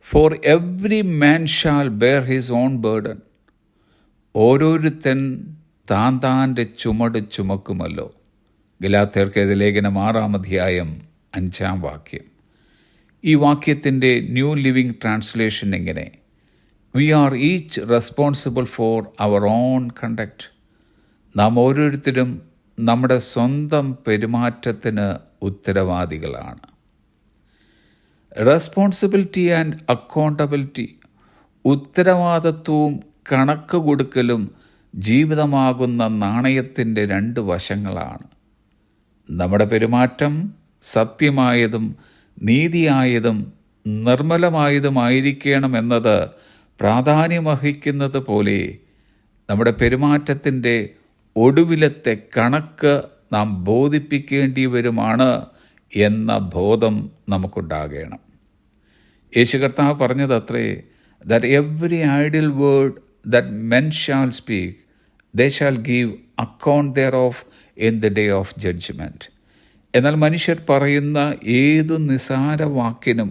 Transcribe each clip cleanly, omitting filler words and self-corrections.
Four every man shall bear his own burden. ഓരോരുത്തൻ താൻ താൻ്റെ ചുമട് ചുമക്കുമല്ലോ. ഗലാത്യർക്കെതിരെ ലേഖനം 6:5. ഈ വാക്യത്തിൻ്റെ ന്യൂ ലിവിങ് ട്രാൻസ്ലേഷൻ എങ്ങനെ? We are each responsible for our own conduct. നാം ഓരോരുത്തരും നമ്മുടെ സ്വന്തം പെരുമാറ്റത്തിന് ഉത്തരവാദികളാണ്. റെസ്പോൺസിബിലിറ്റി ആൻഡ് അക്കൗണ്ടബിലിറ്റി, ഉത്തരവാദിത്വവും കണക്ക് കൊടുക്കലും ജീവിതമാകുന്ന നാണയത്തിൻ്റെ 2 വശങ്ങളാണ്. നമ്മുടെ പെരുമാറ്റം സത്യമായതും നീതിയായതും നിർമ്മലമായതുമായിരിക്കണമെന്നത് പ്രാധാന്യമർഹിക്കുന്നത് പോലെ നമ്മുടെ പെരുമാറ്റത്തിൻ്റെ ഒടുവിലത്തെ കണക്ക് നാം ബോധിപ്പിക്കേണ്ടി വരുമാണ് എന്ന ബോധം നമുക്കുണ്ടാകണം. യേശു കർത്താവ് പറഞ്ഞതത്രേ, that every idle word that men shall speak, they shall give account thereof in the day of judgment. എന്നാൽ മനുഷ്യർ പറയുന്ന ഏതു നിസാര വാക്കിനും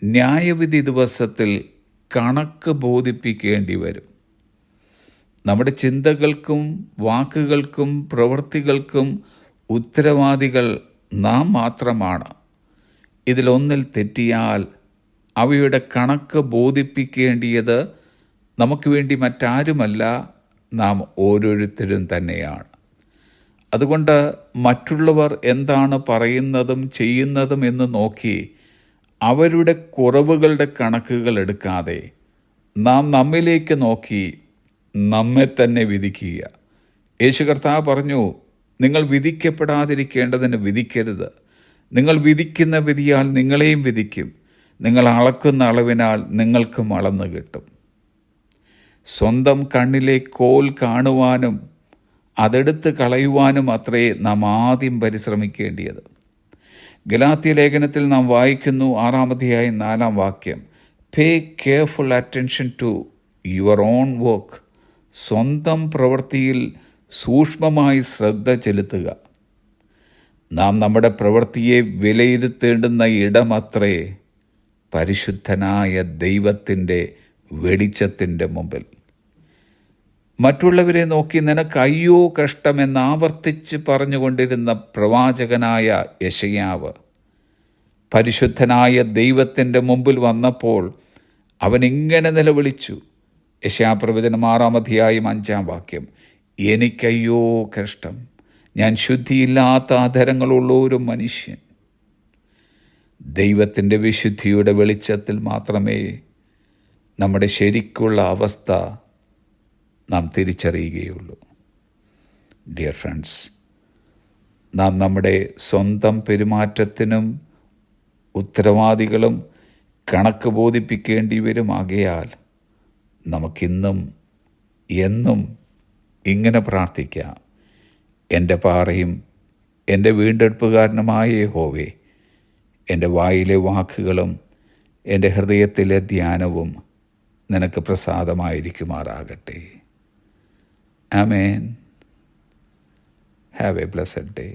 ന്യായവിധി ദിവസത്തിൽ കണക്ക് ബോധിപ്പിക്കേണ്ടി വരും. നമ്മുടെ ചിന്തകൾക്കും വാക്കുകൾക്കും പ്രവൃത്തികൾക്കും ഉത്തരവാദികൾ നാം മാത്രമാണ്. ഇതിലൊന്നിൽ തെറ്റിയാൽ അവയുടെ കണക്ക് ബോധിപ്പിക്കേണ്ടിയത് നമുക്ക് വേണ്ടി മറ്റാരുമല്ല, നാം ഓരോരുത്തരും തന്നെയാണ്. അതുകൊണ്ട് മറ്റുള്ളവർ എന്താണ് പറയുന്നതും ചെയ്യുന്നതും എന്ന് നോക്കി അവരുടെ കുറവുകളുടെ കണക്കുകൾ എടുക്കാതെ നാം നമ്മിലേക്ക് നോക്കി നമ്മെ തന്നെ വിധിക്കുക. യേശു കർത്താവ് പറഞ്ഞു, നിങ്ങൾ വിധിക്കപ്പെടാതിരിക്കേണ്ടതിന് വിധിക്കരുത്. നിങ്ങൾ വിധിക്കുന്ന വിധിയാൽ നിങ്ങളെയും വിധിക്കും. നിങ്ങൾ അളക്കുന്ന അളവിനാൽ നിങ്ങൾക്കും അളന്നു കിട്ടും. സ്വന്തം കണ്ണിലെ കോൽ കാണുവാനും അതെടുത്ത് കളയുവാനും അത്രേ നാം ആദ്യം പരിശ്രമിക്കേണ്ടിയത്. ഗലാത്യ ലേഖനത്തിൽ നാം വായിക്കുന്നു 6:4. Pay careful attention to your own work. സ്വന്തം പ്രവൃത്തിയിൽ സൂക്ഷ്മമായി ശ്രദ്ധ ചെലുത്തുക. നാം നമ്മുടെ പ്രവൃത്തിയെ വിലയിരുത്തേണ്ടുന്ന ഇടമത്രേ പരിശുദ്ധനായ ദൈവത്തിൻ്റെ വെളിച്ചത്തിൻ്റെ മുമ്പിൽ. മറ്റുള്ളവരെ നോക്കി നിനക്ക് അയ്യോ കഷ്ടമെന്ന് ആവർത്തിച്ച് പറഞ്ഞുകൊണ്ടിരുന്ന പ്രവാചകനായ യെശയ്യാവ് പരിശുദ്ധനായ ദൈവത്തിൻ്റെ മുമ്പിൽ വന്നപ്പോൾ അവൻ ഇങ്ങനെ നിലവിളിച്ചു. യെശയ്യാപ്രവചനം 6:5. എനിക്കയ്യോ കഷ്ടം, ഞാൻ ശുദ്ധിയില്ലാത്ത അധരങ്ങളുള്ള ഒരു മനുഷ്യൻ. ദൈവത്തിൻ്റെ വിശുദ്ധിയുടെ വെളിച്ചത്തിൽ മാത്രമേ നമ്മുടെ ശരിക്കുള്ള അവസ്ഥ നാം തിരിച്ചറിയുകയുള്ളൂ. ഡിയർ ഫ്രണ്ട്സ്, നാം നമ്മുടെ സ്വന്തം പെരുമാറ്റത്തിനും ഉത്തരവാദികളും കണക്ക് ബോധിപ്പിക്കേണ്ടി വരുമാകയാൽ നമുക്കിന്നും എന്നും ഇങ്ങനെ പ്രാർത്ഥിക്കാം. എൻ്റെ പാറയും എൻ്റെ വീണ്ടെടുപ്പുകാരനുമായ യഹോവേ, എൻ്റെ വായിലെ വാക്കുകളും എൻ്റെ ഹൃദയത്തിലെ ധ്യാനവും നിനക്ക് പ്രസാദമായിരിക്കുമാറാകട്ടെ. ആമേൻ. Have a blessed day.